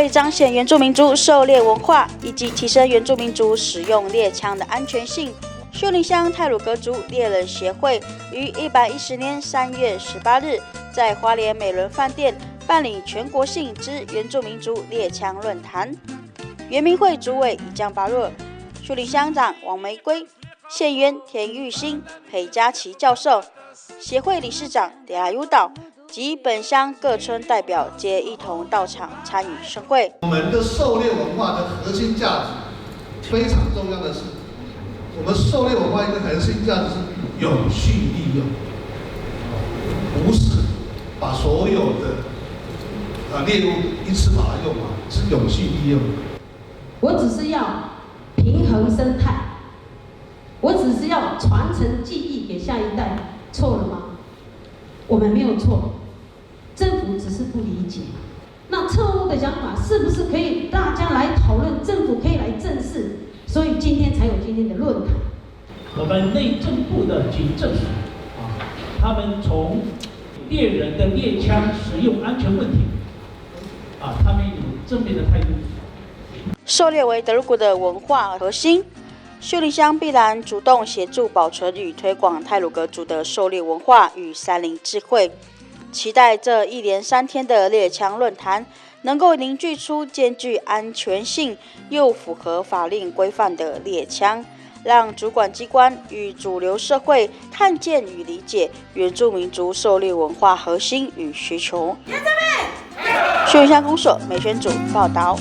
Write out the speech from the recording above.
为彰显原住民族狩猎文化以及提升原住民族使用猎枪的安全性，秀林乡太鲁阁族猎人协会于110年3月18日在花莲美伦饭店办理全国性之原住民族猎枪论坛。原民会主委以将巴若、秀林乡长王玫瑰、县员田玉兴、裴佳琪教授、协会理事长德拉尤岛及本乡各村代表皆一同到场参与盛会。我们的狩猎文化的核心价值非常重要的是，我们狩猎文化一个核心价值是永续利用，不是把所有的猎物一次把它用完，是永续利用。我只是要平衡生态，我只是要传承技艺给下一代，错了吗？我们没有错，政府只是不理解。那错误的想法是不是可以大家来讨论？政府可以来正视，所以今天才有今天的论坛。我们内政部的警政署他们从猎人的猎枪使用安全问题他们有正面的态度。狩猎为德鲁古的文化核心，秀林乡必然主动协助保存与推广太鲁阁族的狩猎文化与山林智慧。期待这一连3天的猎枪论坛能够凝聚出兼具安全性又符合法令规范的猎枪，让主管机关与主流社会看见与理解原住民族狩猎文化核心与需求。秀林乡公所美宣组报道。